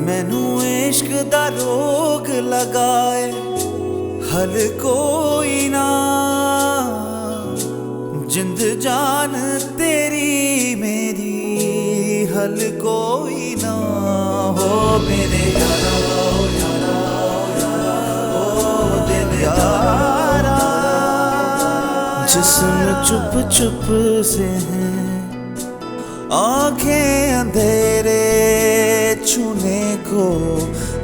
मैनू इश्क दा रोग लगाए हल कोई ना, जिंद जान तेरी मेरी हल कोई ना हो मेरे यारा ओ दिल यारा। जिस्म चुप चुप से है, आंखें अंधेरे छूने को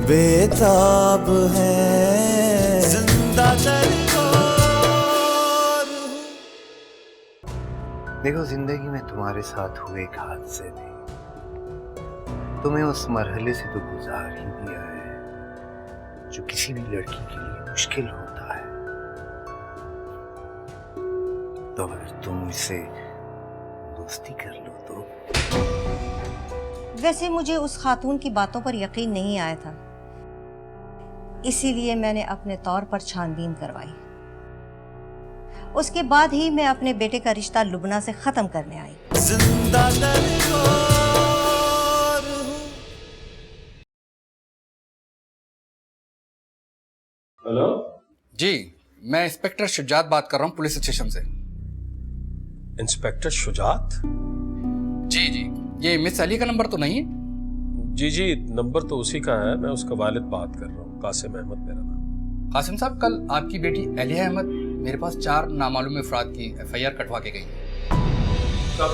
बेताब है, जिंदा देखो, जिंदगी में तुम्हारे साथ हुए एक हादसे ने तुम्हें उस मरहले से तो गुजार ही दिया है जो किसी भी लड़की के लिए मुश्किल होता है। तो अगर तुम इसे दोस्ती कर लो तो। वैसे मुझे उस खातून की बातों पर यकीन नहीं आया था, इसीलिए मैंने अपने तौर पर छानबीन करवाई। उसके बाद ही मैं अपने बेटे का रिश्ता लुबना से खत्म करने आई। जिंदा हेलो जी, मैं इंस्पेक्टर शुजात बात कर रहा हूँ पुलिस स्टेशन से। इंस्पेक्टर शुजात? जी जी, ये मिस अली का नंबर तो नहीं है? जी जी, नंबर तो उसी का है। मैं उसका वालिद बात कर रहा हूँ, कासिम अहमद मेरा नाम। कासिम साहब, कल आपकी बेटी अलिया अहमद मेरे पास 4 नामालूम अफराद की FIR कटवा के गई। कब?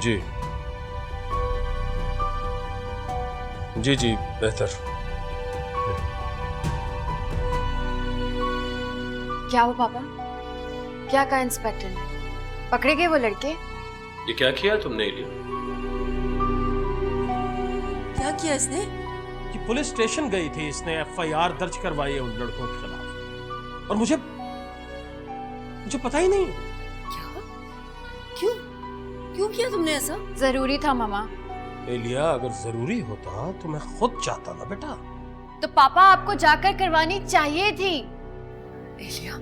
जी जी जी, बेहतर। क्या हुआ पापा? क्या कहा इंस्पेक्टर ने? पकड़े गए वो लड़के? ये क्या किया तुमने इलिया? क्या किया इसने? कि पुलिस स्टेशन गई थी, इसने FIR दर्ज करवाई है उन लड़कों के खिलाफ, और मुझे पता ही नहीं। क्या? क्यों? क्यों किया तुमने ऐसा? जरूरी था मामा। एलिया, अगर जरूरी होता तो मैं खुद चाहता ना बेटा। तो पापा आपको जाकर करवानी चाहिए थी। एलिया,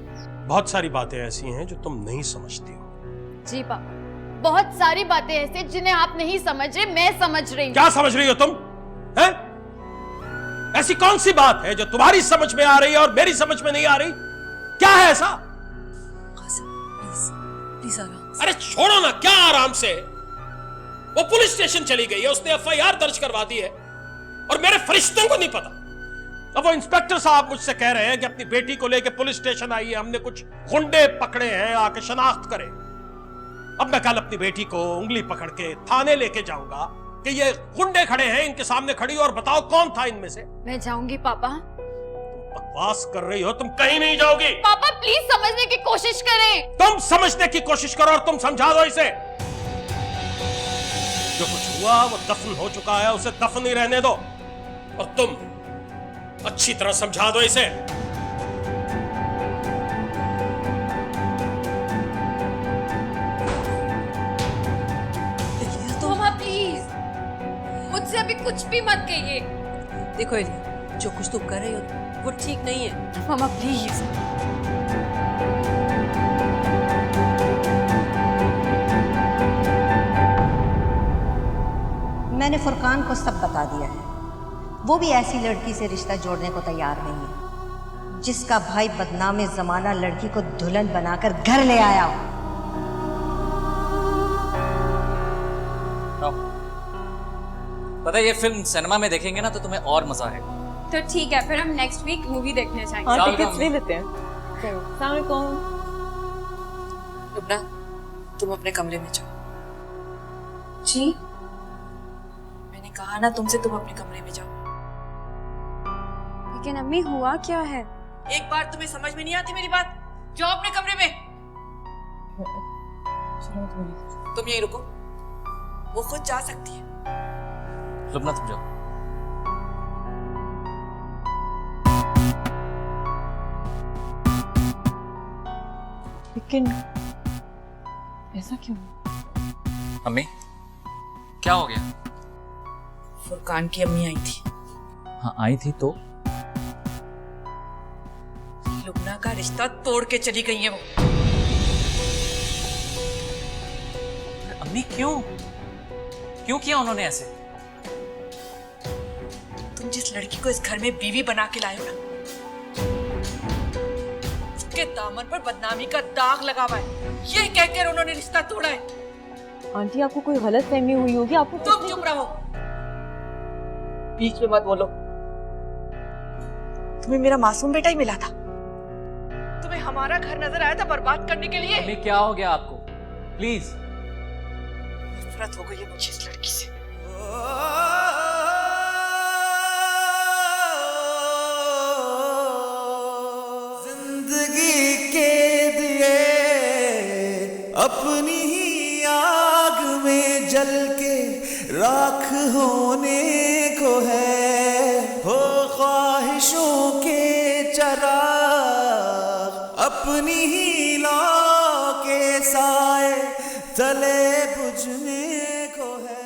बहुत सारी बातें ऐसी हैं जो तुम नहीं समझती हो। जी पापा, बहुत सारी बातें ऐसे जिन्हें आप नहीं समझ रहे, मैं समझ रही हूँ। क्या समझ रही हो तुम? हैं? ऐसी कौन सी बात है जो तुम्हारी समझ में आ रही है और मेरी समझ में नहीं आ रही? क्या है ऐसा? प्लीज प्लीज आराम से। अरे छोड़ो ना, क्या आराम से? वो पुलिस स्टेशन चली गई है, उसने FIR दर्ज करवा दी है, और मेरे फरिश्तों को नहीं पता। अब वो इंस्पेक्टर साहब मुझसे कह रहे हैं कि अपनी बेटी को लेकर पुलिस स्टेशन आई है, हमने कुछ गुंडे पकड़े हैं, आके शनाख्त करें। अब मैं कल अपनी बेटी को उंगली पकड़ के थाने लेके जाऊंगा कि ये गुंडे खड़े हैं, इनके सामने खड़ी हो और बताओ कौन था इनमें से। मैं जाऊंगी पापा। तुम बकवास कर रही हो, तुम कहीं नहीं जाओगी। पापा प्लीज समझने की कोशिश करें। तुम समझने की कोशिश करो और तुम समझा दो इसे। जो कुछ हुआ वो दफन हो चुका है, उसे दफन ही रहने दो, और तुम अच्छी तरह समझा दो इसे। एलिया, तुम मामा प्लीज मुझसे अभी कुछ भी मत कहिए। देखो एलिया, जो कुछ तुम कर रही हो वो ठीक नहीं है। मामा प्लीज। मैंने फुरकान को सब बता दिया है। वो भी ऐसी लड़की से रिश्ता जोड़ने को तैयार नहीं है जिसका भाई बदनामे जमाना लड़की को दुल्हन बनाकर घर ले आया हो। पता है, ये फिल्म सिनेमा में देखेंगे ना तो तुम्हें और मजा आएगा। तो ठीक है, फिर हम नेक्स्ट वीक मूवी देखने जाएंगे। हाँ, जाओ, टिकट्स जाओ। ले लेते हैं। अस्सलाम वालेकुम। लुबना, तुम अपने कमरे में जाओ। जी मैंने कहा ना तुमसे, तुम अपने कमरे में जाओ। लेकिन अम्मी हुआ क्या है? एक बार तुम्हें समझ में नहीं आती मेरी बात? जाओ अपने कमरे में। तुम यहीं रुको, वो खुद जा सकती है। लुबना तुम जाओ। लेकिन ऐसा क्यों? अम्मी, क्या हो गया? फुरकान की अम्मी आई थी। हाँ आई थी तो? लुबना का रिश्ता तोड़ के चली गई है वो। अम्मी क्यों क्यों किया उन्होंने ऐसे? तुम जिस लड़की को इस घर में बीवी बना के लाए हो ना, उसके दामन पर बदनामी का दाग लगा हुआ है। ये कहकर उन्होंने रिश्ता तोड़ा है। आंटी आपको कोई गलत फहमी हुई होगी। आपको तुम चुप रहो, बीच में मत बोलो। तुम्हें मेरा मासूम बेटा ही मिला था। तुम्हें हमारा घर नजर आया था बर्बाद करने के लिए। अम्मी क्या हो गया आपको? प्लीज। नफरत हो गई है मुझे इस लड़की से। जिंदगी के दिए अपनी ही आग में जल के राख होने को है, हो ख्वाहिशों के चराग अपनी ही लौ के साए तले बुझने को है।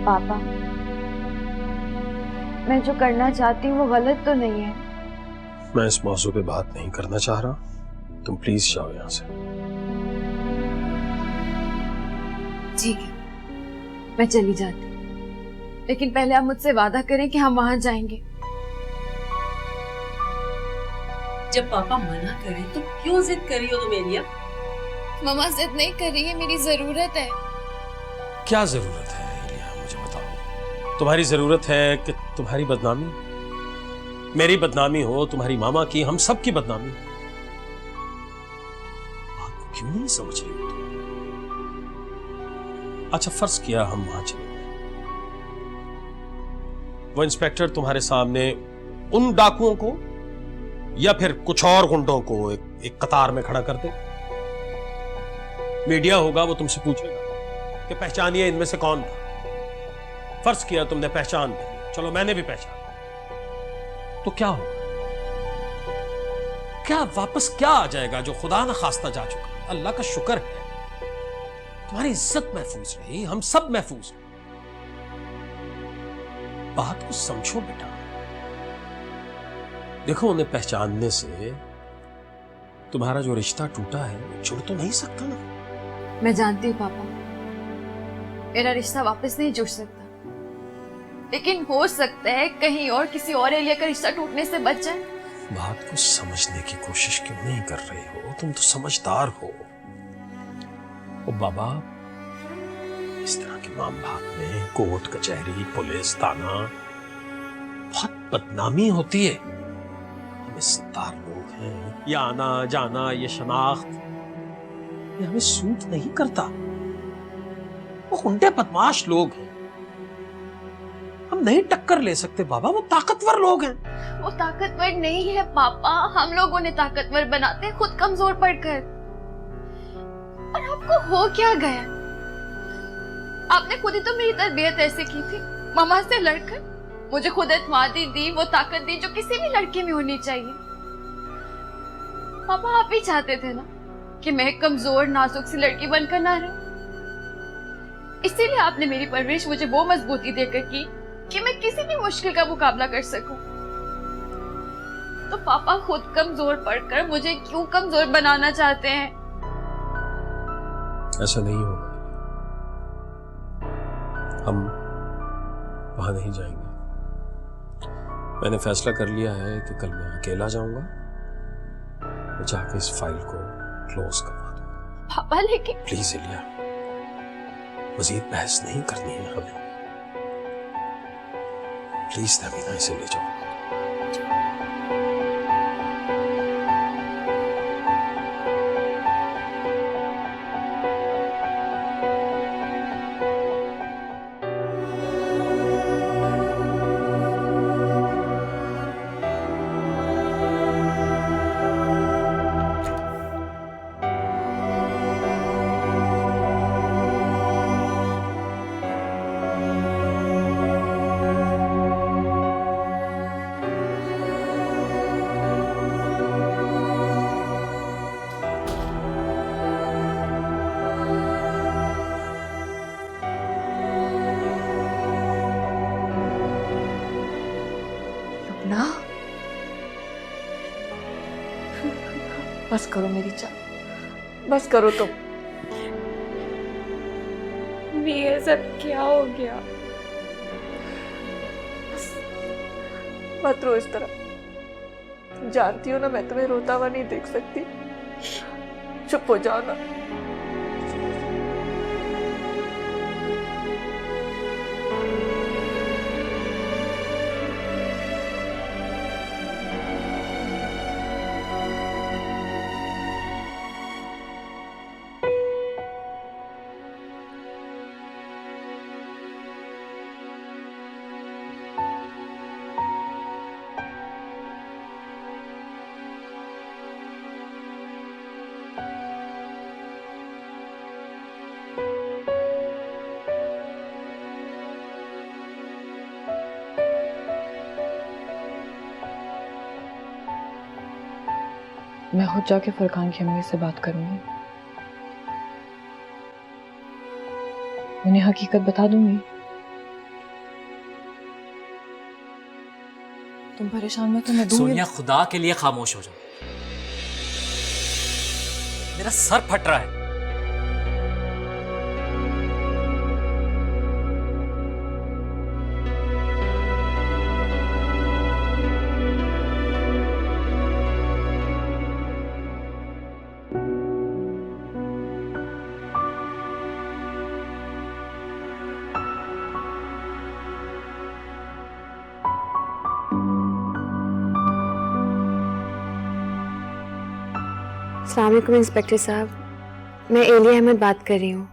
पापा, मैं जो करना चाहती हूँ वो गलत तो नहीं है। मैं इस मौजू पे बात नहीं करना चाह रहा, तुम प्लीज जाओ यहाँ से। ठीक है, मैं चली जाती, लेकिन पहले आप मुझसे वादा करें कि हम वहां जाएंगे। जब पापा मना करे तो क्यों जिद करी हो तुम एलिया? मम्मा जिद नहीं कर रही है, मेरी जरूरत है। क्या जरूरत है एलिया, मुझे बताओ। तुम्हारी जरूरत है कि तुम्हारी बदनामी, मेरी बदनामी हो, तुम्हारी मामा की, हम सब की बदनामी। बात को क्यों नहीं समझ रही हो तुम? अच्छा फर्ज किया हम वहां चले गए, वो इंस्पेक्टर तुम्हारे सामने उन डाकुओं को या फिर कुछ और गुंडों को एक कतार में खड़ा कर दे। मीडिया होगा, वो तुमसे पूछेगा कि पहचानिए इनमें से कौन था। फर्ज किया तुमने पहचान दी, चलो मैंने भी पहचान, तो क्या होगा? क्या वापस क्या आ जाएगा जो खुदा न खास्ता जा चुका? अल्लाह का शुक्र है तुम्हारी इज्जत महफूज रही, हम सब महफूज रहे। बात को समझो बेटा, देखो उन्हें पहचानने से तुम्हारा जो रिश्ता टूटा है वो जुड़ तो नहीं सकता ना। मैं जानती हूँ पापा, मेरा रिश्ता वापस नहीं जुड़ सकता, लेकिन हो सकता है कहीं और किसी और एलिया का रिश्ता टूटने से बच जाए। बात को समझने की कोशिश क्यों नहीं कर रही हो? तुम तो समझदार हो। ओ बाबा, इस तरह के मामलात में कोर्ट कचहरी पुलिस थाना बहुत बदनामी होती है। हम इज्जतदार लोग हैं, ये आना जाना ये शनाख्त ये हमें सूट नहीं करता। वो गुंडे बदमाश लोग हैं, हम नहीं टक्कर ले सकते बाबा, वो ताकतवर लोग हैं। वो ताकतवर नहीं है पापा, हम लोग उन्हें ताकतवर बनाते हैं खुद कमजोर पड़कर। और आपको हो क्या गया? आपने खुद ही तो मेरी तरबियत ऐसे की थी, मामा से लड़कर मुझे खुद एतमादी दी, वो ताकत दी जो किसी भी लड़के में होनी चाहिए। पापा आप ही चाहते थे ना कि मैं एक कमजोर नाजुक सी लड़की बनकर ना रहूं, इसीलिए आपने मेरी परवरिश मुझे वो मजबूती देकर की कि मैं किसी भी मुश्किल का मुकाबला कर सकूं। तो पापा खुद कमजोर पड़कर मुझे क्यों कमजोर बनाना चाहते हैं? ऐसा नहीं होगा, हम वहां नहीं जाएंगे। मैंने फैसला कर लिया है कि कल मैं अकेला जाऊंगा, मैं जाके इस फाइल को क्लोज करवा दूंगा। पापा लेकिन प्लीज एलिया, मजीद बहस नहीं करनी है हमें। प्लीज नवीना, इसे ले जाओ। बस करो मेरी जान, बस करो तुम। ये सब क्या हो गया? मत रो इस तरह, तुम जानती हो ना मैं तुम्हें रोता हुआ नहीं देख सकती। चुप हो जाओ ना। मैं खुद जाके फरकान की अम्मी से बात करूंगी, उन्हें हकीकत बता दूंगी। तुम परेशान मत हो, मैं दूंगी। सोनिया खुदा के लिए खामोश हो जाओ, मेरा सर फट रहा है। अस्सलाम वालेकुम इंस्पेक्टर साहब, मैं एलिया अहमद बात कर रही हूँ।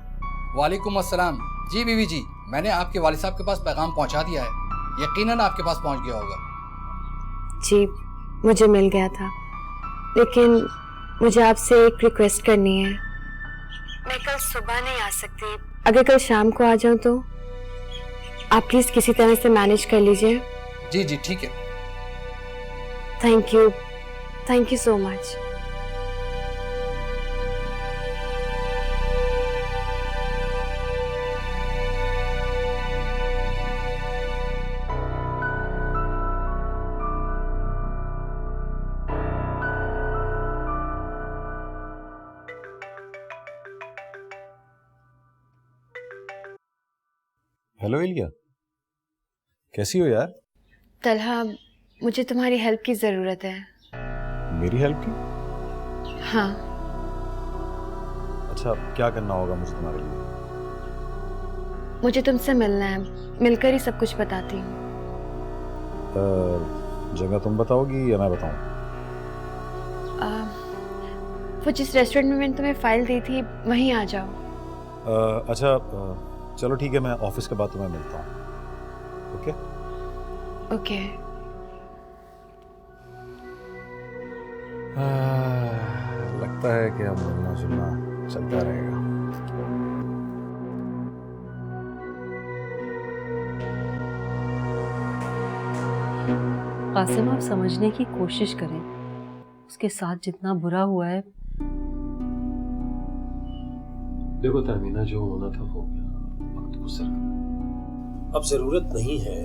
वालेकुम अस्सलाम। जी बीवी जी, मैंने आपके वालिद साहब के पास पैगाम पहुंचा दिया है, यकीनन आपके पास पहुंच गया होगा। जी मुझे मिल गया था, लेकिन मुझे आपसे एक रिक्वेस्ट करनी है। मैं कल सुबह नहीं आ सकती, अगर कल शाम को आ जाऊँ तो आप प्लीज़ किसी तरह से मैनेज कर लीजिए। जी जी ठीक है। Thank you so much. Hello Aliya, कैसी हो यार? तलहा, मुझे तुम्हारी हेल्प की ज़रूरत है। मेरी हेल्प की? हाँ। अच्छा, क्या करना होगा मुझे तुम्हारे लिए? मुझे तुमसे मिलना है, मिलकर ही सब कुछ बताती हूँ। जगह तुम बताओगी या मैं बताऊँ? वो जिस रेस्टोरेंट में मैंने तुम्हें फाइल दी थी वहीं आ जाओ। अच्छा, चलो ठीक है, मैं ऑफिस के बाद तुम्हें मिलता हूँ। ओके? ओके। लगता है कि अब मिलना जुलना चलता रहेगा। कासिम, आप समझने की कोशिश करें, उसके साथ जितना बुरा हुआ है। देखो तहमीना, जो होना था हो गया, वक्त गुजर गया। अब जरूरत नहीं है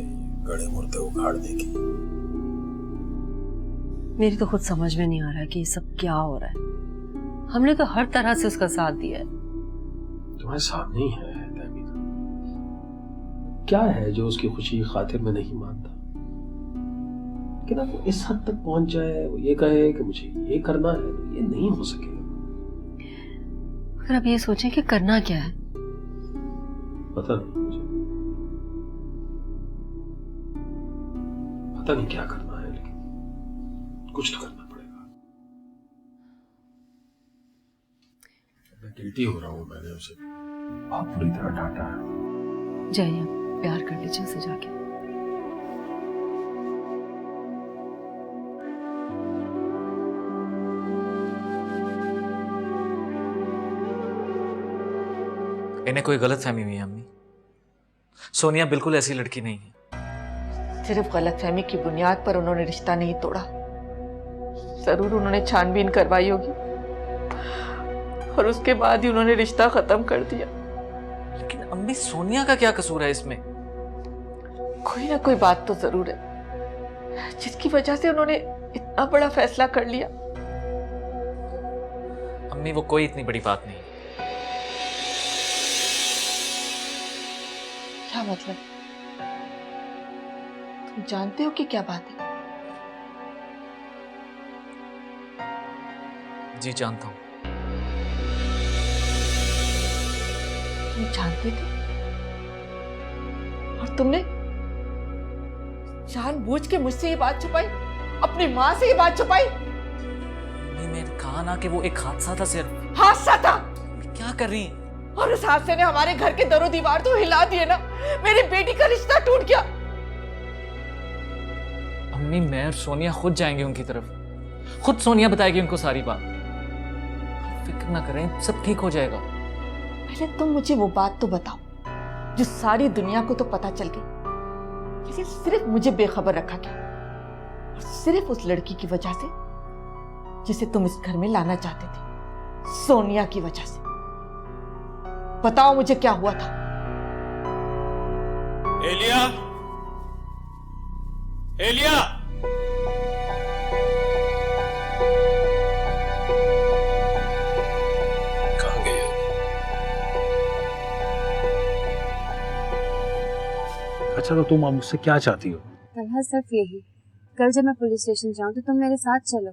गड़े मुर्दे उखाड़ने की। मेरी तो खुद समझ में नहीं आ रहा कि ये सब क्या हो रहा है। हमने तो हर तरह से उसका साथ दिया है। तुम्हारे साथ नहीं है तहमीना। क्या है जो उसकी खुशी खातिर में नहीं मानता कि ना वो इस हद तक पहुंच जाए, वो ये कहे कि मुझे ये करना है, तो ये नहीं हो सकेगा। अगर आप ये सोचें कि करना क्या है। पता नहीं मुझे, पता नहीं क्या करना है, लेकिन कुछ तो करना पड़ेगा। मैं गिल्टी हो रहा हूं, मैंने उसे बहुत बुरी तरह डांटा है। जाइए, आप प्यार कर लीजिए उसे जाके। इन्हें कोई गलत फहमी हुई है अम्मी। सोनिया बिल्कुल ऐसी लड़की नहीं है। सिर्फ गलतफहमी की बुनियाद पर उन्होंने रिश्ता नहीं तोड़ा, जरूर उन्होंने छानबीन करवाई होगी और उसके बाद ही उन्होंने रिश्ता खत्म कर दिया। लेकिन अम्मी, सोनिया का क्या कसूर है इसमें? कोई ना कोई बात तो जरूर है जिसकी वजह से उन्होंने इतना बड़ा फैसला कर लिया। अम्मी वो कोई इतनी बड़ी बात नहीं। क्या मतलब? तुम जानते हो कि क्या बात है? जी जानता हूँ। तुम जानते थे और तुमने जानबूझ के मुझसे ये बात छुपाई, अपनी माँ से ये बात छुपाई? अम्मी मैंने कहा ना कि वो एक हादसा था सिर्फ। हादसा था? क्या कर रही? और उस हादसे ने हमारे घर के दरों दीवार तो हिला दिए ना। मेरी बेटी का रिश्ता टूट गया। अम्मी मैं और सोनिया खुद जाएंगे उनकी तरफ, खुद सोनिया बताएगी उनको सारी बात। आप फिक्र ना करें, सब ठीक हो जाएगा। पहले तुम मुझे वो बात तो बताओ जो सारी दुनिया को तो पता चल गई, लेकिन सिर्फ मुझे बेखबर रखा गया, और सिर्फ उस लड़की की वजह से जिसे तुम इस घर में लाना चाहते थे, सोनिया की वजह से। बताओ मुझे क्या हुआ था? एलिया, एलिया, कहाँ गए हो? अच्छा तो तुम अब मुझसे क्या चाहती हो? तलहा सिर्फ यही, कल जब मैं पुलिस स्टेशन जाऊं तो तुम मेरे साथ चलो।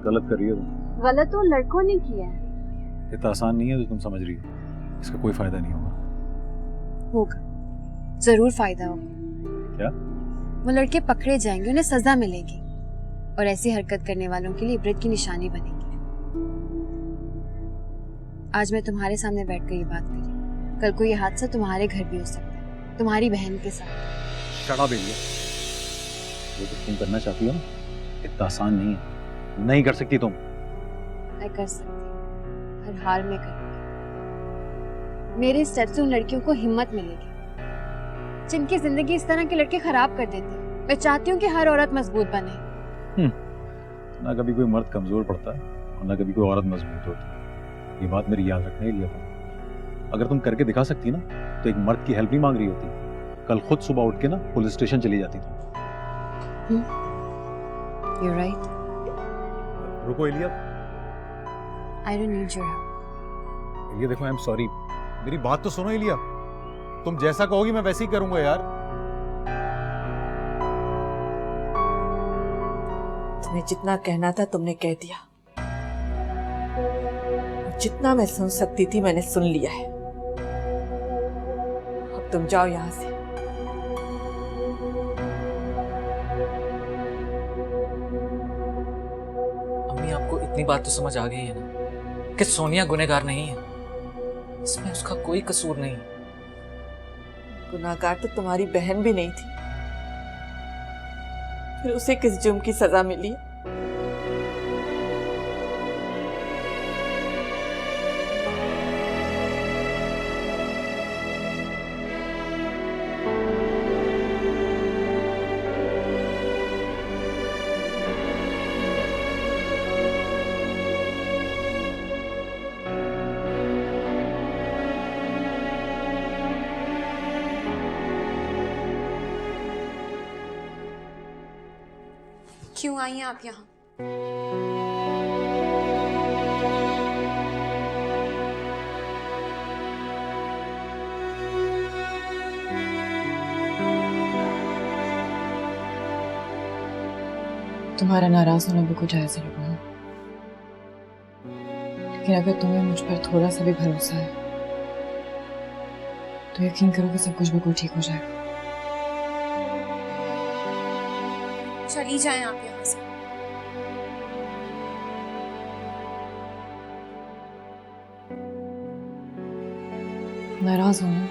गलत कर रही हो तुम। गलत तो लड़कों ने किया है। इतना आसान नहीं है जो तुम समझ रही हो। इसका कोई फायदा नहीं होगा। होगा, जरूर फायदा होगा। क्या? वो लड़के पकड़े जाएंगे, उन्हें सजा मिलेगी, और ऐसी हरकत करने वालों के लिए इबरत की निशानी बनेगी। आज मैं तुम्हारे सामने बैठकर ये बात करी, कल को ये हादसा तुम्हारे घर भी हो सकता है, तुम्हारी बहन के साथ। Shut up Aliya. वो तो तुम करना चाहती हो ना, इतना आसान नहीं है। नहीं कर सकती तुम। मैं कर सकती हूँ, हर हाल में करूँगी। मेरे स्टेप से उन लड़कियों को हिम्मत मिलेगी जिनकी जिंदगी इस तरह के लड़के खराब कर देते हैं। मैं चाहती हूँ कि हर औरत मजबूत बने। ना कभी कोई मर्द कमजोर पड़ता है और ना कभी कोई औरत मजबूत होती है। ये बात मेरी याद रखने के लिए तुम अगर तुम करके दिखा सकती ना तो एक मर्द की हेल्प नहीं मांग रही होती। कल खुद सुबह उठ के ना पुलिस स्टेशन चली जाती तुम। You're right. रुको Elia. I don't need your help. Elia देखो, आई एम सॉरी। मेरी बात तो सुनो एलिया। तुम जैसा कहोगी मैं वैसे ही करूंगा यार। तुम्हें जितना कहना था तुमने कह दिया, और जितना मैं सुन सकती थी मैंने सुन लिया है। अब तुम जाओ यहां से। अम्मी आपको इतनी बात तो समझ आ गई है ना कि सोनिया गुनहगार नहीं है, इसमें उसका कोई कसूर नहीं। गुनाहगार तो तुम्हारी बहन भी नहीं थी, फिर उसे किस जुर्म की सजा मिली? क्यों आई हैं आप यहाँ? तुम्हारा नाराज होना बिल्कुल जायज है लुबना, लेकिन अगर तुम्हें मुझ पर थोड़ा सा भी भरोसा है तो यकीन करो कि सब कुछ बिल्कुल ठीक हो जाएगा। चली जाएं आप यहाँ से। नाराज हूं ना,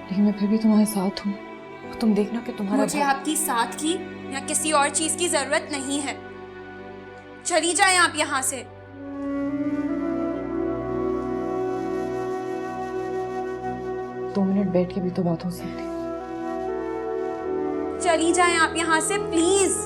लेकिन मैं फिर भी तुम्हारे साथ हूँ। तुम देखना कि तुम्हारा मुझे आपकी साथ की या किसी और चीज की जरूरत नहीं है। चली जाएं आप यहाँ से। 2 मिनट बैठ के भी तो बात हो सकती। चली जाएं आप यहाँ से प्लीज।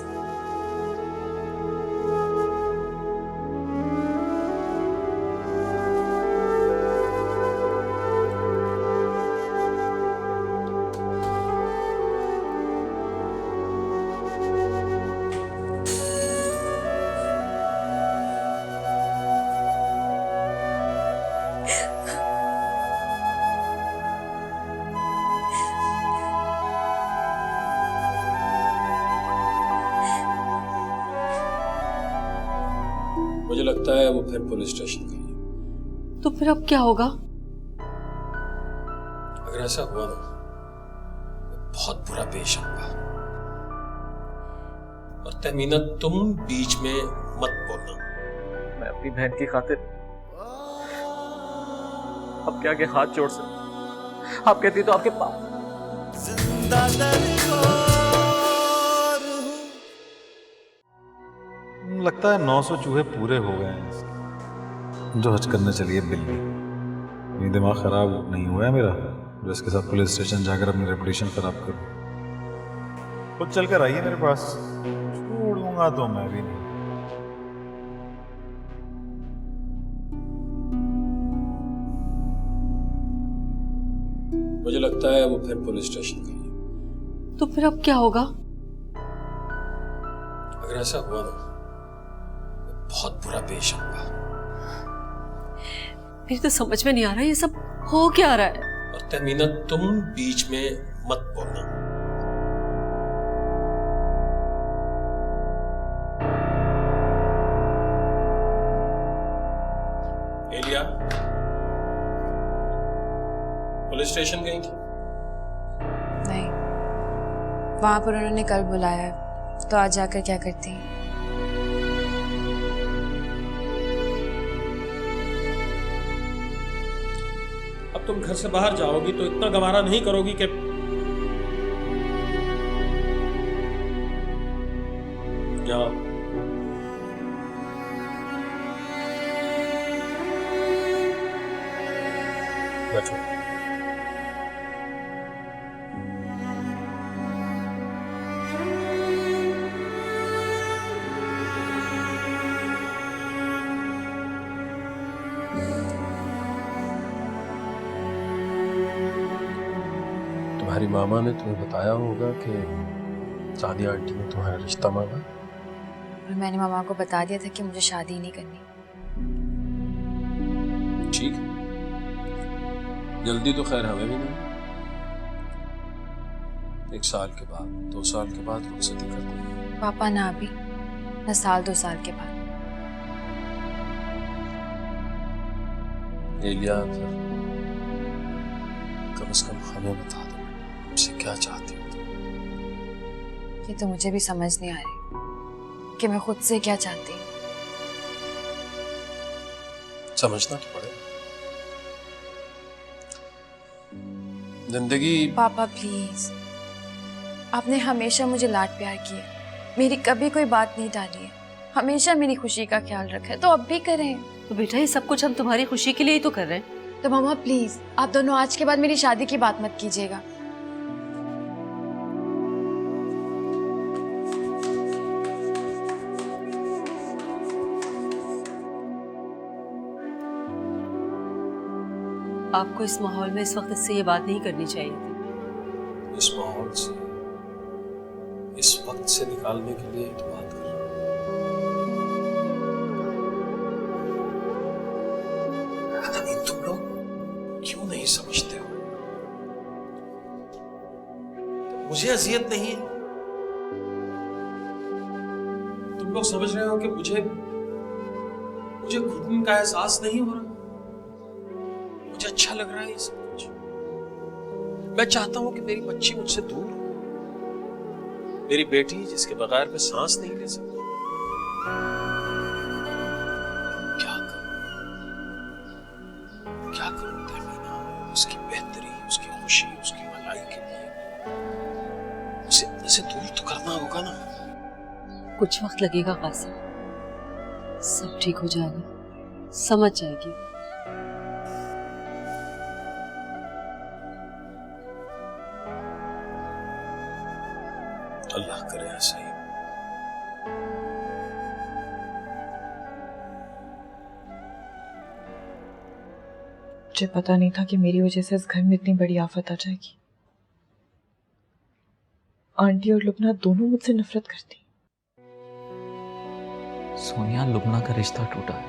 लगता है वो फिर पुलिस स्टेशन गई। तो फिर अब क्या होगा? अगर ऐसा हुआ ना, बहुत बुरा पेश आऊंगा। और तहमीना, तुम बीच में मत बोलना। मैं अपनी बहन की खातिर आपके आगे हाथ जोड़ सकता। आप कहती तो आपके पास जिंदा लगता है 900 चूहे पूरे हो गए हैं इसके। जो हज करने चली है बिल्ली। ये दिमाग खराब नहीं हुआ है मेरा जो इसके साथ पुलिस स्टेशन जाकर अपनी रेपुटेशन खराब करूं। खुद चल कर आइए मेरे पास, छोड़ूंगा तो मैं भी नहीं। मुझे लगता है वो फिर पुलिस स्टेशन गई। तो फिर अब क्या होगा? अगर ऐसा हुआ ना, बहुत बुरा पेश आऊंगा। मेरी तो समझ में नहीं आ रहा ये सब हो क्या रहा है। और तहमीना, तुम बीच में मत बोलना। एलिया पुलिस स्टेशन गई थी? नहीं, वहां पर उन्होंने कल बुलाया है, तो आज जाकर क्या करती? अब तुम घर से बाहर जाओगी तो इतना गवारा नहीं करोगी कि जाओ। बैठो। तुम्हारी मामा ने तुम्हें बताया होगा कि सादिया आंटी ने तुम्हारा रिश्ता मांगा। और मैंने मामा को बता दिया था कि मुझे शादी नहीं करनी। ठीक, जल्दी तो खैर हमें भी नहीं। 1 साल के बाद, 2 साल के बाद रुखसती कर देंगे। पापा ना अभी, ना साल 2 साल के बाद। एलिया, फिर कम से कम हमें बता दो मुझसे क्या चाहती हो तुम। ये तो मुझे भी समझ नहीं आ रही कि मैं खुद से क्या चाहती हूँ। समझना तो पड़ेगा। जिंदगी। पापा प्लीज, आपने हमेशा मुझे लाड प्यार किया, मेरी कभी कोई बात नहीं टाली है, हमेशा मेरी खुशी का ख्याल रखा है, तो अब भी करें। तो बेटा ये सब कुछ हम तुम्हारी खुशी के लिए ही तो कर रहे हैं। तो मामा प्लीज, आप दोनों आज के बाद मेरी शादी की बात मत कीजिएगा। आपको इस माहौल में इस वक्त इससे ये बात नहीं करनी चाहिए थी। इस माहौल से, इस वक्त से निकालने के लिए तो बात कर रहा हूं। तुम लोग क्यों नहीं समझते हो? मुझे अजियत नहीं है। तुम लोग समझ रहे हो कि मुझे घुटन का एहसास नहीं हो रहा। मुझे अच्छा लग रहा है ये सब कुछ। मैं चाहता हूं कि मेरी बच्ची मुझसे दूर हो, मेरी बेटी जिसके बगैर मैं सांस नहीं ले सकता। क्या करूं तहमीना, उसकी बेहतरी, उसकी खुशी, उसकी भलाई के लिए उसे अपने से दूर तो करना होगा ना। कुछ वक्त लगेगा कासिम, सब ठीक हो जाएगा, समझ जाएगी। अल्लाह करे ऐसा ही। मुझे पता नहीं था कि मेरी वजह से इस घर में इतनी बड़ी आफत आ जाएगी। आंटी और लुबना दोनों मुझसे नफरत करती। सोनिया, लुबना का रिश्ता टूटा है।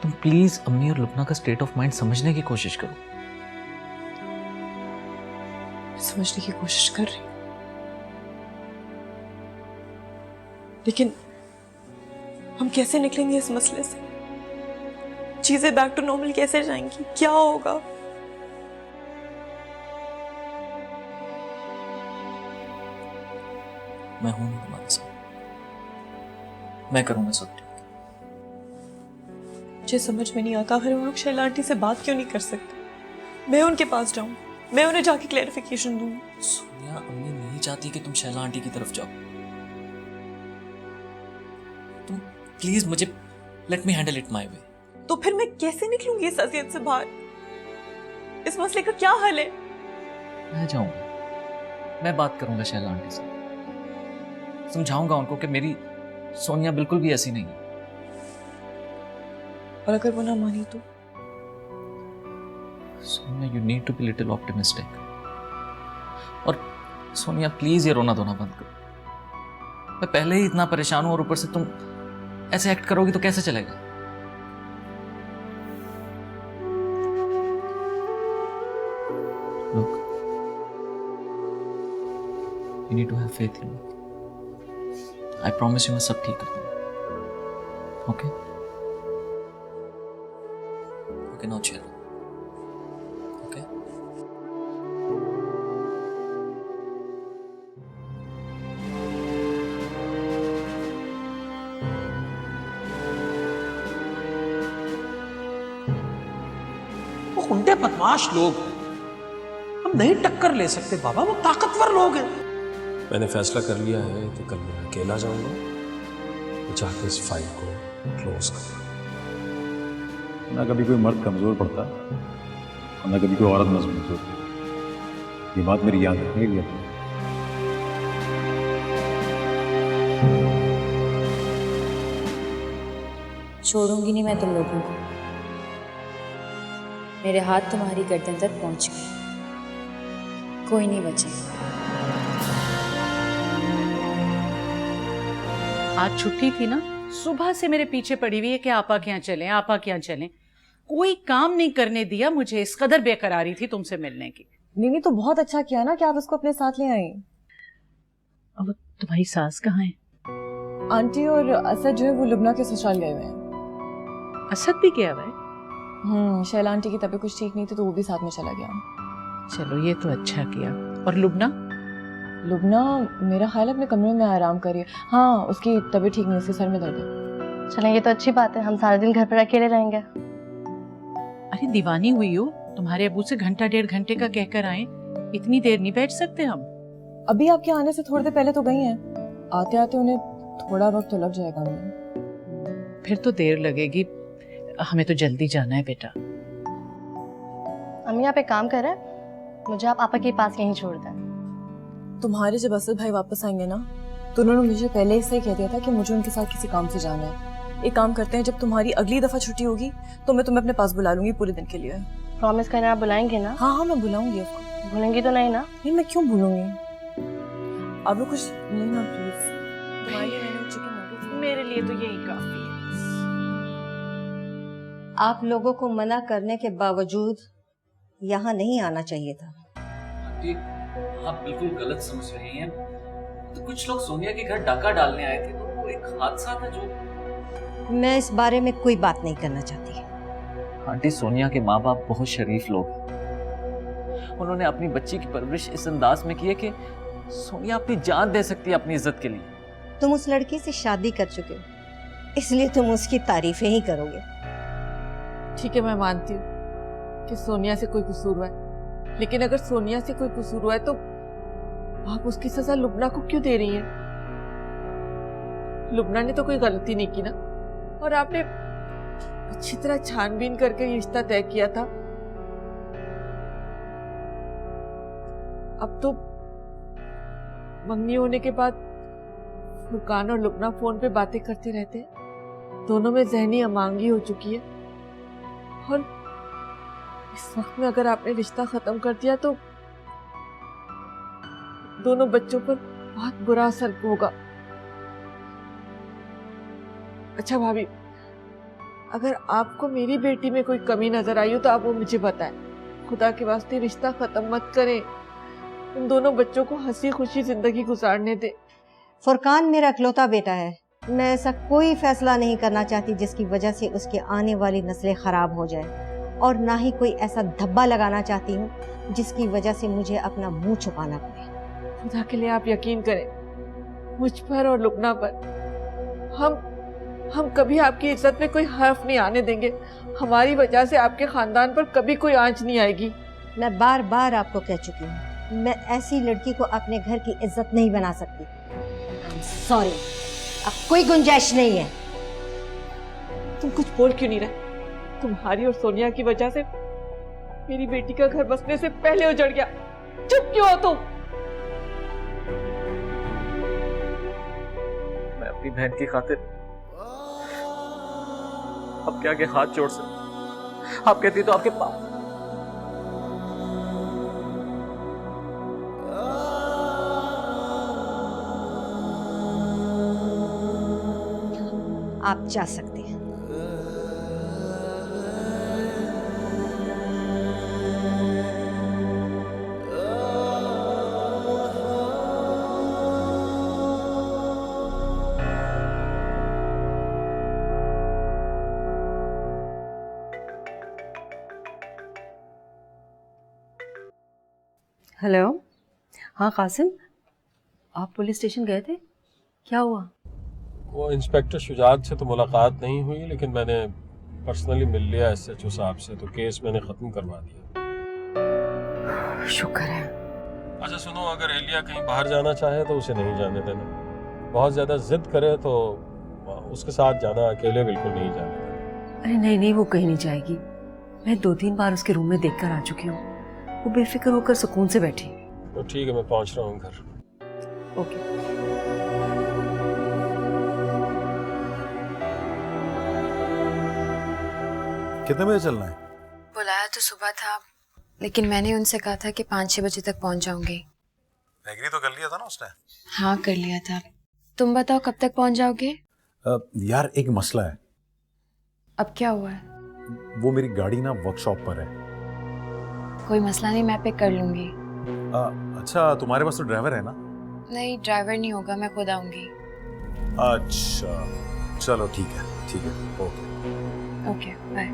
तुम प्लीज अम्मी और लुबना का स्टेट ऑफ माइंड समझने की कोशिश करो। समझने की कोशिश कर रही हूं, लेकिन हम कैसे निकलेंगे इस मसले से? चीजें बैक टू नॉर्मल कैसे जाएंगी? क्या होगा? मैं हूं ना तुम्हारे साथ, मैं करूंगा सब ठीक। मुझे समझ में नहीं आता, आखिर वो लोग शैला आंटी से बात क्यों नहीं कर सकते? मैं उनके पास जाऊं, मैं उन्हें जाके क्लैरिफिकेशन दूं। सोनिया, अम्मी नहीं चाहती कि तुम शैला आंटी की तरफ जाओ। तुम प्लीज मुझे let me handle it my way. तो फिर मैं कैसे निकलूंगी इस अजियत से बाहर? इस मसले का क्या हल है? मैं जाऊंगा, मैं बात करूंगा शैला आंटी से, समझाऊंगा उनको कि मेरी सोनिया बिल्कुल भी ऐसी नहीं है। और अगर वो ना मानी तो? Sonia, you need to be little optimistic. और सोनिया प्लीज ये रोना धोना बंद करो। मैं पहले ही इतना परेशान हूं और ऊपर से तुम ऐसे एक्ट करोगी तो कैसे चलेगा? Look, you need to have faith in me. I promise you मैं सब ठीक कर दूंगा. Okay? Okay, now chill. Okay? वो गुंडे बदमाश लोग हैं, हम नहीं टक्कर ले सकते बाबा, वो ताकतवर लोग हैं। मैंने फैसला कर लिया है कि कल मैं अकेला जाऊंगा, जाके इस फाइल को क्लोज करूंगा। ना कभी कोई मर्द कमजोर पड़ता और ना कभी कोई औरत मजबूत होती। ये बात मेरी याद रखने के लिए। छोड़ूंगी नहीं मैं तुम लोगों को। मेरे हाथ तुम्हारी गर्दन तक पहुंच गए, कोई नहीं बचेगा। आज छुट्टी थी ना, सुबह से मेरे पीछे पड़ी हुई है कि आपा के यहाँ चलें, आपा के यहाँ चलें। कोई काम नहीं करने दिया मुझे, इस कदर बेकरारी थी तुमसे मिलने की। नीनी तो बहुत अच्छा किया ना कि आप उसको अपने साथ ले आई। अब तुम्हारी सास कहाँ है? आंटी और असद जो है वो लुबना के ससुराल गए हुए हैं। असद भी गया हुआ है? शैला आंटी की तबीयत कुछ ठीक नहीं थी तो वो भी साथ में चला गया। चलो ये तो अच्छा किया। और लुबना? लुबना मेरा ख्याल अपने कमरे में आराम कर रही है। हाँ, उसकी तबीयत ठीक नहीं, उसके सर में दर्द है। चलें, ये तो अच्छी बात है, हम सारा दिन घर पर अकेले रहेंगे। अरे दीवानी हुई हो, तुम्हारे अबू से घंटा डेढ़ घंटे का कहकर आए, इतनी देर नहीं बैठ सकते हम? अभी आपके आने से थोड़ी देर पहले तो गई हैं, आते आते उन्हें थोड़ा वक्त तो लग जाएगा हमें। फिर तो देर लगेगी, हमें तो जल्दी जाना है बेटा। अम्मी आप एक काम करें, मुझे आप पापा के पास यहीं छोड़ दें। तुम्हारे जब असद भाई वापस आएंगे ना तो उन्होंने मुझे पहले से ही कह दिया था कि मुझे उनके साथ किसी काम से जाना है। एक काम करते हैं, जब तुम्हारी अगली दफा छुट्टी होगी तो मैं तुम्हें अपने पास बुला लूंगी पूरे दिन के लिए। प्रॉमिस करना आप बुलाएंगे ना? हाँ हाँ मैं बुलाऊंगी आपको। भूलेंगी तो नहीं ना? नहीं, मैं क्यों भूलूंगी। आप लोग कुछ लेना प्लीज। मेरे लिए तो यही काफी है। आप लोगों को मना करने के बावजूद यहाँ नहीं आना चाहिए था। आप बिल्कुल गलत समझ रही हैं। तो कुछ लोग सोनिया के घर डाका डालने आए थे, तो वो एक हादसा था जो। मैं इस बारे में कोई बात नहीं करना चाहती। आंटी, सोनिया के माँ बाप बहुत शरीफ लोग हैं। उन्होंने अपनी बच्ची की परवरिश इस अंदाज में की है कि सोनिया अपनी जान दे सकती है अपनी इज्जत के लिए। तुम उस लड़की से शादी कर चुके हो, इसलिए तुम उसकी तारीफें ही करोगे। ठीक है, मैं मानती हूँ कि सोनिया से कोई कसूर हुआ है, लेकिन अगर सोनिया से कोई कसूर हुआ है तो आप उसकी सजा लुबना को क्यों दे रही हैं? लुबना ने तो कोई गलती नहीं की ना, और आपने अच्छी तरह छानबीन करके ये रिश्ता तय किया था। अब तो मंगनी होने के बाद फुरकान और लुबना फोन पे बातें करते रहते हैं, दोनों में जहनी अमांगी हो चुकी है। और इस वक्त में अगर आपने रिश्ता खत्म कर दिया तो दोनों बच्चों पर बहुत बुरा असर होगा। अच्छा भाभी, अगर आपको मेरी बेटी में कोई कमी नजर आई हो तो आप वो मुझे बताएं। खुदा के वास्ते रिश्ता खत्म मत करें, उन दोनों बच्चों को हंसी खुशी जिंदगी गुजारने दे। फुरकान मेरा इकलौता बेटा है, मैं ऐसा कोई फैसला नहीं करना चाहती जिसकी वजह से उसके आने वाली नस्लें खराब हो जाए, और ना ही कोई ऐसा धब्बा लगाना चाहती हूँ जिसकी वजह से मुझे अपना मुंह छुपाना पड़े। खुदा के लिए आप यकीन करें मुझ पर और लुबना पर। हम कभी आपकी इज्जत में कोई हर्फ नहीं आने देंगे। हमारी वजह से आपके खानदान पर कभी कोई आंच नहीं आएगी। मैं बार बार आपको कह चुकी हूँ, मैं ऐसी लड़की को अपने घर की इज्जत नहीं बना सकती। सॉरी, अब कोई गुंजाइश नहीं है। तुम कुछ बोल क्यों नहीं रहे? तुम्हारी और सोनिया की वजह से मेरी बेटी का घर बसने से पहले उजड़ गया। चुप क्यों हो तुम? मैं अपनी बहन की खातिर अब क्या के हाथ जोड़ सकता। आप कहती तो आपके पास आप जा सकते हैं। हेलो, हाँ कासिम, आप पुलिस स्टेशन गए थे, क्या हुआ? वो इंस्पेक्टर शुजात से तो मुलाकात नहीं हुई, लेकिन मैंने पर्सनली मिल लिया SHO साहब से, तो केस मैंने ख़त्म करवा दिया। शुक्र है। अच्छा सुनो, अगर एलिया कहीं बाहर जाना चाहे तो उसे नहीं जाने देना। बहुत ज़्यादा जिद करे तो उसके साथ जाना, अकेले बिल्कुल नहीं जाने देना। अरे नहीं नहीं, वो कहीं नहीं जाएगी। मैं 2-3 बार उसके रूम में देख कर आ चुकी हूँ। वो बेफिक्र होकर सुकून से बैठी। तो ठीक है, मैं पहुँच रहा हूँ घर। ओके। कितने बजे चलना है? बुलाया तो सुबह था, लेकिन मैंने उनसे कहा था कि 5-6 बजे तक पहुंच जाऊंगी। एग्री तो कर लिया था ना उसने? हाँ कर लिया था। तुम बताओ कब तक पहुंच जाओगे? यार एक मसला है। अब क्या हुआ है? वो मेरी गाड़ी ना वर्कशॉप पर है। कोई मसला नहीं, मैं पिक कर लूंगी। अच्छा, तुम्हारे पास तो ड्राइवर है ना? नहीं, ड्राइवर नहीं होगा, मैं खुद आऊंगी। अच्छा चलो ठीक है ओके ओके बाय।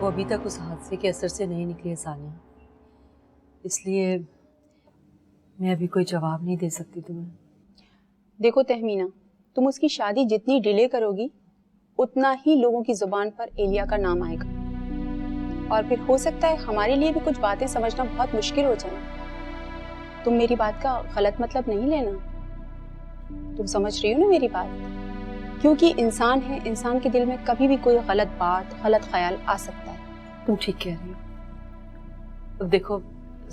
वो अभी तक उस हादसे के असर से नहीं निकली है सानिया, इसलिए मैं अभी कोई जवाब नहीं दे सकती तुम्हें। देखो तहमीना, तुम उसकी शादी जितनी डिले करोगी उतना ही लोगों की जुबान पर एलिया का नाम आएगा, और फिर हो सकता है हमारे लिए भी कुछ बातें समझना बहुत मुश्किल हो जाए। तुम मेरी बात का गलत मतलब नहीं लेना, तुम समझ रही हो ना मेरी बात? क्योंकि इंसान है, इंसान के दिल में कभी भी कोई गलत बात, गलत ख्याल आ सकता है। तुम ठीक कह रही हो। अब देखो,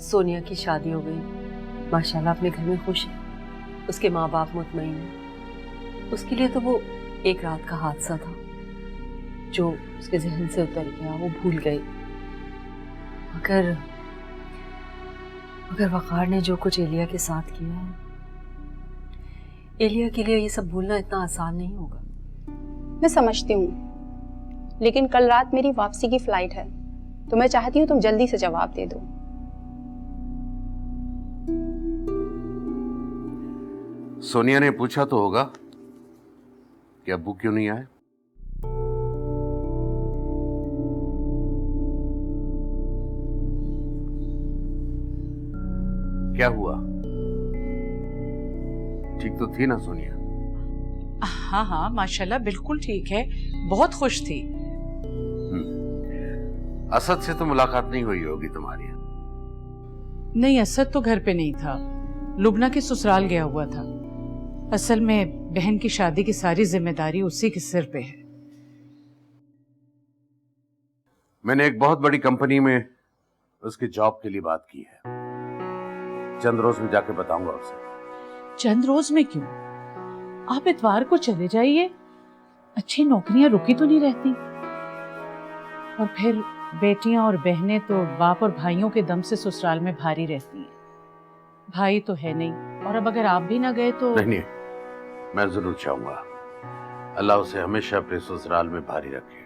सोनिया की शादी हो गई, माशाल्लाह अपने घर में खुश है, उसके माँ बाप मुतमईन हैं। उसके लिए तो वो एक रात का हादसा था जो उसके जहन से उतर गया, वो भूल गई। मगर वक़ार ने जो कुछ एलिया के साथ किया है, एलिया के लिए ये सब भूलना इतना आसान नहीं होगा। मैं समझती हूँ, लेकिन कल रात मेरी वापसी की फ्लाइट है, तो मैं चाहती हूँ तुम जल्दी से जवाब दे दो। सोनिया ने पूछा तो होगा कि अब्बू क्यों नहीं आए? क्या हुआ? ठीक तो थी ना सोनिया? हाँ हाँ माशाल्लाह बिल्कुल ठीक है, बहुत खुश थी। असद से तो मुलाकात नहीं हुई होगी तुम्हारी? नहीं, असद तो घर पे नहीं था, लुबना के ससुराल गया हुआ था। असल में बहन की शादी की सारी जिम्मेदारी उसी के सिर पे है। मैंने एक बहुत बड़ी कंपनी में उसकी जॉब के लिए बात की है, चंद रोज में जाके बताऊंगा उसे। चंद रोज में क्यों? आप इतवार को चले जाइए, अच्छी नौकरियां रुकी तो नहीं रहती। और फिर बेटियां और बहनें तो बाप और भाइयों के दम से ससुराल में भारी रहती हैं। भाई तो है नहीं, और अब अगर आप भी ना गए तो नहीं, मैं जरूर चाहूंगा अल्लाह उसे हमेशा अपने ससुराल में भारी रखे।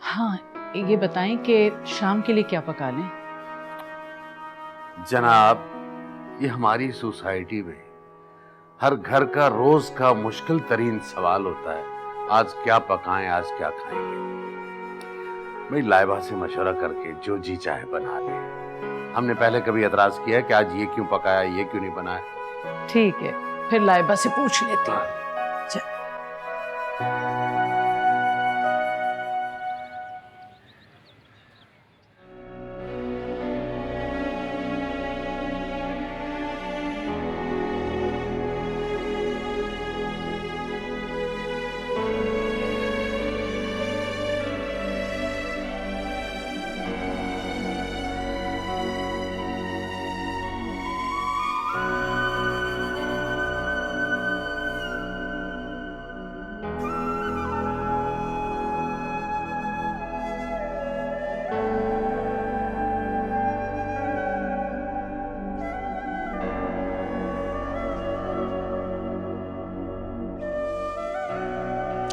हाँ, ये बताएं कि शाम के लिए क्या पका लें? जनाब, ये हमारी सोसाइटी में हर घर का रोज का मुश्किल तरीन सवाल होता है, आज क्या पकाएं, आज क्या खाएंगे। भाई लाइबा से मशवरा करके जो जी चाहे बना ले। हमने पहले कभी एतराज किया है कि आज ये क्यों पकाया, ये क्यों नहीं बनाया? ठीक है, फिर लाइबा से पूछ लेती हूँ।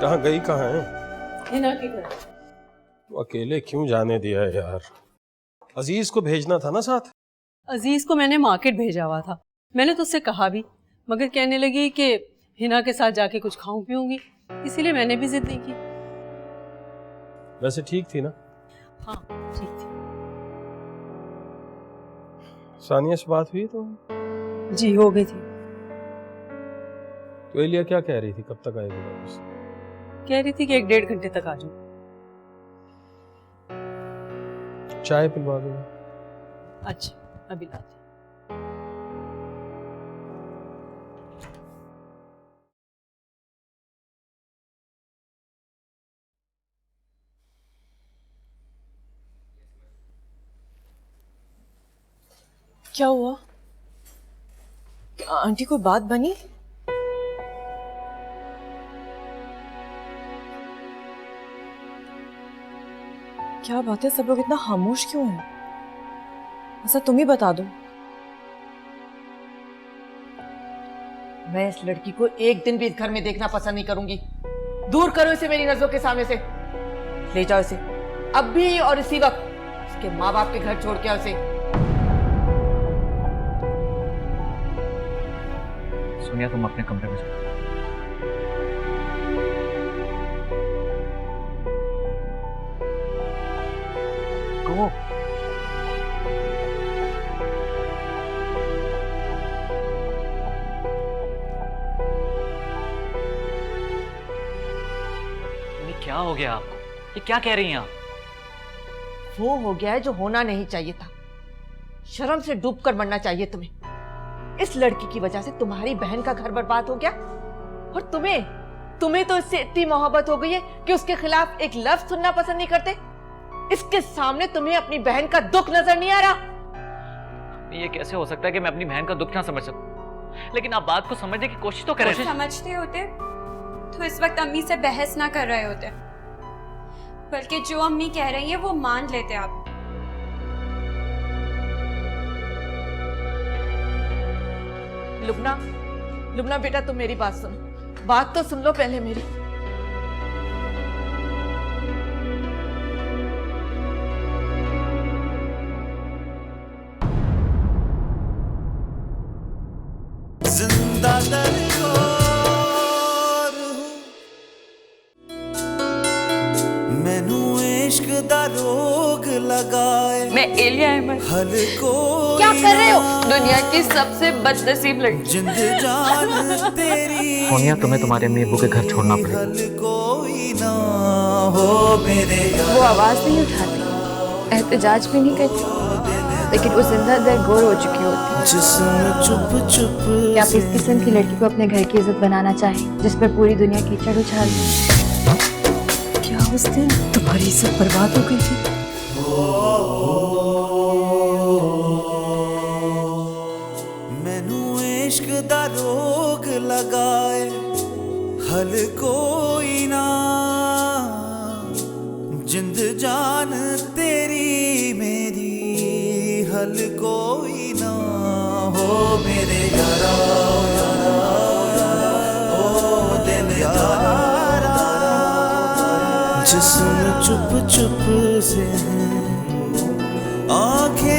कहाँ गई, कहाँ है? हिना के घर। तो अकेले क्यों जाने दिया है यार? अजीज को भेजना था ना साथ। अजीज को मैंने मार्केट भेजा हुआ था, मैंने तो उससे कहा भी, मगर कहने लगी कि हिना के साथ जाके कुछ खाऊं पीऊंगी, इसीलिए मैंने भी जिद नहीं की। वैसे ठीक थी ना? हाँ ठीक थी। सानिया से बात हुई तो? जी हो गई थी। तो एलिया क्या कह रही थी, कब तक आएगी वापस? कह रही थी कि 1-1.5 घंटे तक आ जाऊं। चाय पिलवा दो। अच्छा अभी लाती। क्या हुआ? आंटी कोई बात बनी? क्या बात है, सब लोग इतना खामोश क्यों हैं? ऐसा तुम ही बता दो। मैं इस लड़की को एक दिन भी इस घर में देखना पसंद नहीं करूंगी। दूर करो इसे मेरी नजरों के सामने से। ले जाओ इसे अब भी और इसी वक्त उसके माँ बाप के घर छोड़ के आओ इसे। सोनिया तुम अपने कमरे में जाओ। Go. क्या हो गया आपको? ये क्या कह रही हैं आप? वो हो गया है जो होना नहीं चाहिए था। शर्म से डूबकर मरना चाहिए तुम्हें। इस लड़की की वजह से तुम्हारी बहन का घर बर्बाद हो गया और तुम्हें तो इससे इतनी मोहब्बत हो गई है कि उसके खिलाफ एक लफ्ज सुनना पसंद नहीं करते। इसके सामने तुम्हें अपनी बहन का दुख नजर नहीं आ रहा? ये कैसे हो सकता है कि मैं अपनी बहन का दुख ना समझ सकूं? लेकिन आप बात को समझने की कोशिश तो करें। समझते होते तो इस वक्त अम्मी से बहस ना कर रहे होते, बल्कि जो अम्मी कह रही है वो मान लेते आप। लुबना बेटा तुम मेरी बात सुनो, बात तो सुन लो पहले मेरी। जिंदा दरबार मैनू इश्क दा रोग लगाए। मैं एलिया अहमद। हल को क्या कर रहे हो? दुनिया की सबसे बदनसीब लड़की। जिंद जान तेरी सोनिया तुम्हें तुम्हारे अम्मी अब्बू के घर छोड़ना पड़ेगा। कोई ना हो मेरे यार। वो आवाज नहीं उठाती, एहतजाज भी नहीं करती, लेकिन वो जिंदा दर गोर हो चुकी होती। जिस्म चुप चुप क्या आप इस किस्म की लड़की को अपने घर की इज्जत बनाना चाहें, जिस पर पूरी दुनिया कीचड़ उछाल दे? क्या उस दिन तुम्हारी इज्जत बर्बाद हो गई थी? मैनू इश्क दा रोग लगाए। हल कोई ना जिंद जान तेरी मेरी। हल कोई ना हो मेरे यारा ओ दिल यारा। जिस्म चुप चुप से आंखें